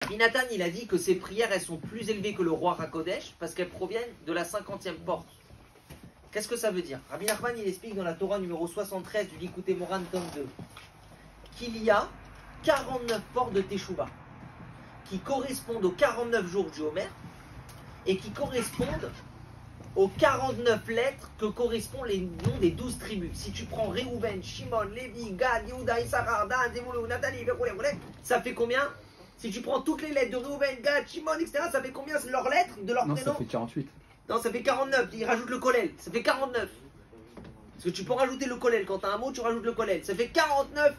Rabbi Nathan, il a dit que ces prières, elles sont plus élevées que le roi Hakodesh parce qu'elles proviennent de la 50e porte. Qu'est-ce que ça veut dire? Rabbi Nachman, il explique dans la Torah numéro 73 du Likutei Moran, tome 2, qu'il y a 49 portes de Teshuvah qui correspondent aux 49 jours du Homer et qui correspondent aux 49 lettres que correspondent les noms des 12 tribus. Si tu prends Réhouven, Shimon, Lévi, Gad, Yehuda, Issachar, Dan, Zebulun, Nathalie, ça fait combien? Si tu prends toutes les lettres de Réhouven, Gad, Shimon, etc., ça fait combien leurs lettres de leur prénom? Non, ça fait 48. Non, ça fait 49. Il rajoute le kollel. Ça fait 49. Parce que tu peux rajouter le kollel. Quand tu as un mot, tu rajoutes le kollel. Ça fait 49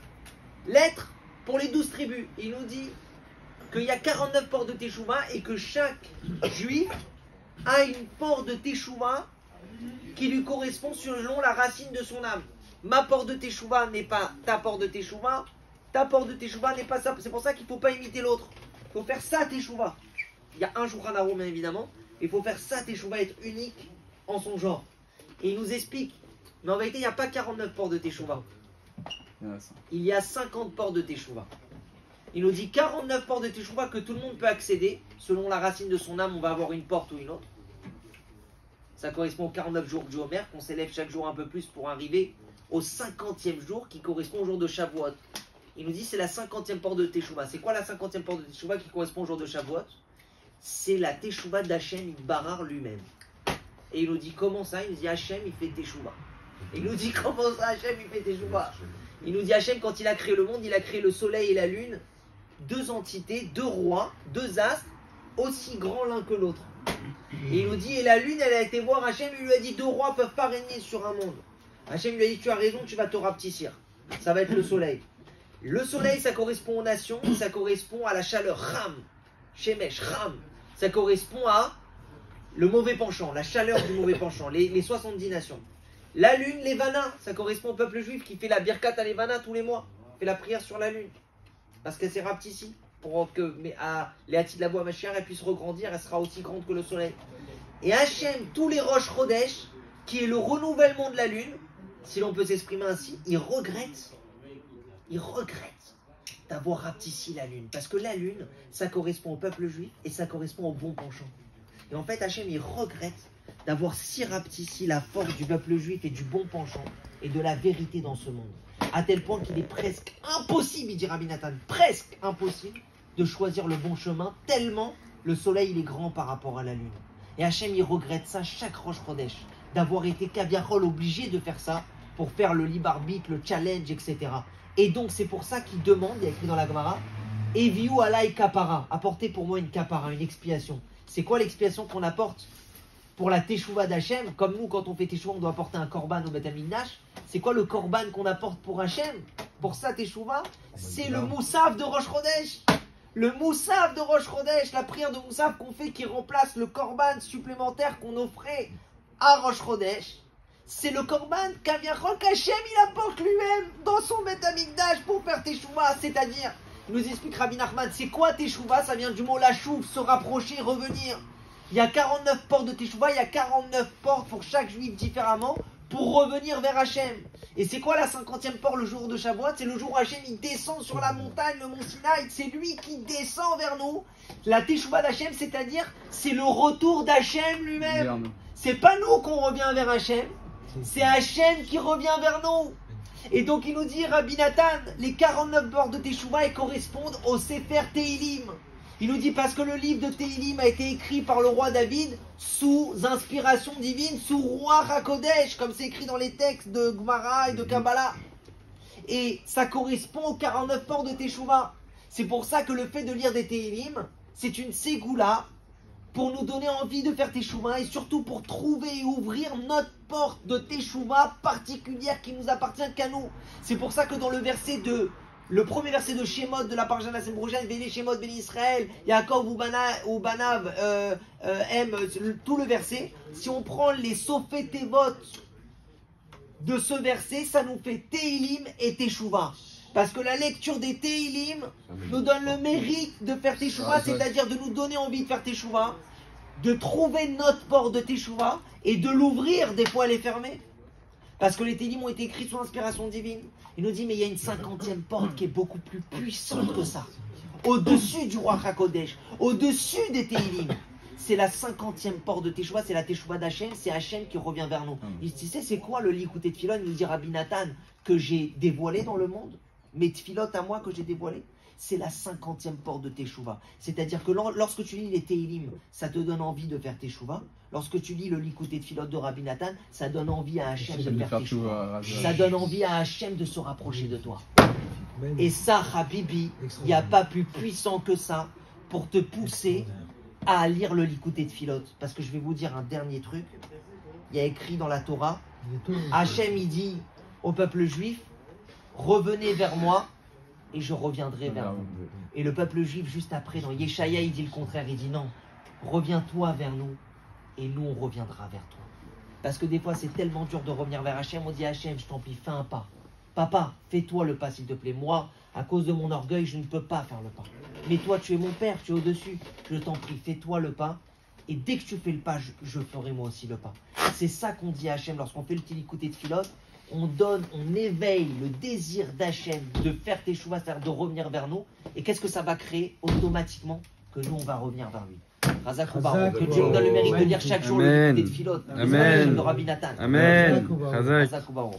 lettres pour les 12 tribus. Il nous dit qu'il y a 49 portes de Teshuvah et que chaque juif a une porte de Teshuvah qui lui correspond selon la racine de son âme. Ma porte de Teshuvah n'est pas ta porte de Teshuvah. Ta porte de Teshuvah n'est pas ça. C'est pour ça qu'il ne faut pas imiter l'autre. Il faut faire ça Teshuvah. Il y a un Shulchan Aruch, bien évidemment. Il faut faire ça Teshuvah, être unique en son genre. Et il nous explique. Mais en vérité, il n'y a pas 49 portes de Teshuvah. Il y a 50 portes de Teshuvah. Il nous dit 49 portes de Teshuvah que tout le monde peut accéder. Selon la racine de son âme, on va avoir une porte ou une autre. Ça correspond aux 49 jours du Homer, qu'on s'élève chaque jour un peu plus pour arriver au 50e jour qui correspond au jour de Shavuot. Il nous dit c'est la 50e porte de Teshuvah. C'est quoi la 50e porte de Teshuvah qui correspond au jour de Shavuot? C'est la Teshuvah d'Hachem Yitbarach lui-même. Et il nous dit comment ça? Il nous dit Hachem il fait Teshuvah. Il nous dit comment ça Hachem il fait Teshuvah? Il nous dit Hachem quand il a créé le monde, il a créé le soleil et la lune, deux entités, deux rois, deux astres, aussi grands l'un que l'autre. Et il nous dit et la lune elle a été voir Hachem, il lui a dit deux rois peuvent pas régner sur un monde. Hachem lui a dit tu as raison, tu vas te rapetissir. Ça va être le soleil. Le soleil ça correspond aux nations, ça correspond à la chaleur, Ram, Shemesh, Ram. Ça correspond à le mauvais penchant, la chaleur du mauvais penchant, les 70 nations. La lune, l'Evana, ça correspond au peuple juif qui fait la birkat à l'Evana tous les mois, fait la prière sur la lune. Parce qu'elle s'est rapetissée pour que Léati de la voie Mashiach elle puisse regrandir, elle sera aussi grande que le soleil. Et Hachem, tous les Rosh Chodesh, qui est le renouvellement de la lune, si l'on peut s'exprimer ainsi, il regrette d'avoir rapetissé la lune. Parce que la lune, ça correspond au peuple juif et ça correspond au bon penchant. Et en fait, Hachem, il regrette d'avoir si rapetissé la force du peuple juif et du bon penchant et de la vérité dans ce monde. À tel point qu'il est presque impossible, il dit Rabbi Nathan, presque impossible de choisir le bon chemin, tellement le soleil il est grand par rapport à la lune. Et Hachem, il regrette ça chaque Rosh Chodesh, d'avoir été Kaviachol obligé de faire ça pour faire le libre arbitre, le challenge, etc. Et donc c'est pour ça qu'il demande, il y a écrit dans la Gemara, Eviu alai kapara, apportez pour moi une kapara, une expiation. C'est quoi l'expiation qu'on apporte pour la Teshuvah d'Hachem? Comme nous, quand on fait Teshuvah, on doit apporter un korban au Beth Amikdash. C'est quoi le korban qu'on apporte pour Hachem? Pour sa Teshuvah? C'est le Moussaf de Rosh Chodesh. Le Moussaf de Rosh Chodesh, la prière de Moussaf qu'on fait qui remplace le korban supplémentaire qu'on offrait à Rosh Chodesh. C'est le korban qu'Aviachol qu'Hachem il apporte lui-même dans son Beth Amikdash pour faire Teshuvah. C'est-à-dire, il nous explique Rabbi Nachman, c'est quoi Teshuvah? Ça vient du mot lachouv, se rapprocher, revenir. Il y a 49 portes de Teshuvah, il y a 49 portes pour chaque juif différemment pour revenir vers Hachem. Et c'est quoi la 50e porte le jour de Shavuot? C'est le jour où Hachem il descend sur la montagne, le mont Sinaï. C'est lui qui descend vers nous. La Teshuvah d'Hachem, c'est-à-dire, c'est le retour d'Hachem lui-même. C'est pas nous qu'on revient vers Hachem, c'est Hachem qui revient vers nous. Et donc il nous dit, Rabbi Nathan, les 49 portes de Teshuvah elles correspondent au Sefer Tehilim. Il nous dit parce que le livre de Tehilim a été écrit par le roi David sous inspiration divine, sous roi HaKodesh, comme c'est écrit dans les textes de Gemara et de Kabbalah. Et ça correspond aux 49 portes de Teshuvah. C'est pour ça que le fait de lire des Tehilim, c'est une ségoula pour nous donner envie de faire Teshuvah et surtout pour trouver et ouvrir notre porte de Teshuvah particulière qui nous appartient qu'à nous. C'est pour ça que dans le premier verset de Shemot de la Parashat Sembrogène, Béné Shemot, Béné Israël, Yaakov ou Banav, tout le verset, si on prend les Sofet Tevot de ce verset, ça nous fait Tehilim et Teshuvah. Parce que la lecture des Tehilim nous donne le mérite de faire Teshuvah, c'est-à-dire de nous donner envie de faire Teshuvah, de trouver notre porte de Teshuvah et de l'ouvrir, des fois elle est fermée. Parce que les Tehilim ont été écrits sous inspiration divine. Il nous dit, mais il y a une 50e porte qui est beaucoup plus puissante que ça. au-dessus du roi Hakodesh, au-dessus des Teilim. C'est la 50e porte de Teshuvah, c'est la Teshuvah d'Hachem, c'est Hachem qui revient vers nous. Il dit, tu sais, c'est quoi le Likutei Tfilot? Il nous dit Rabbi Nathan, que j'ai dévoilé dans le monde, mes Tfilot à moi que j'ai dévoilé. C'est la 50e porte de Teshuvah. C'est-à-dire que lorsque tu lis les Teilim, ça te donne envie de faire Teshuvah. Lorsque tu lis le Likutei Tfilot de Rabbi Nathan, ça donne envie à Hachem de faire Teshuvah. Ça donne envie à Hachem de se rapprocher de toi. Et ça, Habibi, il n'y a pas plus puissant que ça pour te pousser à lire le Likutei Tfilot. Parce que je vais vous dire un dernier truc. Il y a écrit dans la Torah, Hachem il dit au peuple juif, revenez vers moi et je reviendrai vers vous. Et le peuple juif, juste après, dans Yeshaya, il dit le contraire. Il dit non, reviens-toi vers nous et nous, on reviendra vers toi. Parce que des fois, c'est tellement dur de revenir vers Hachem. On dit Hachem, je t'en prie, fais un pas. Papa, fais-toi le pas, s'il te plaît. Moi, à cause de mon orgueil, je ne peux pas faire le pas. Mais toi, tu es mon père, tu es au-dessus. Je t'en prie, fais-toi le pas. Et dès que tu fais le pas, je ferai moi aussi le pas. C'est ça qu'on dit à Hachem lorsqu'on fait le Likutei Tfilot. On éveille le désir d'Hachem de faire Teshuvah, c'est-à-dire de revenir vers nous. Et qu'est-ce que ça va créer automatiquement? Que nous, on va revenir vers lui. Razak ou Baruch. Que Dieu nous donne le mérite de lire chaque jour le Likutei Tfilot. Amen. De Rabbi Nathan. Amen. Razak ou Baruch.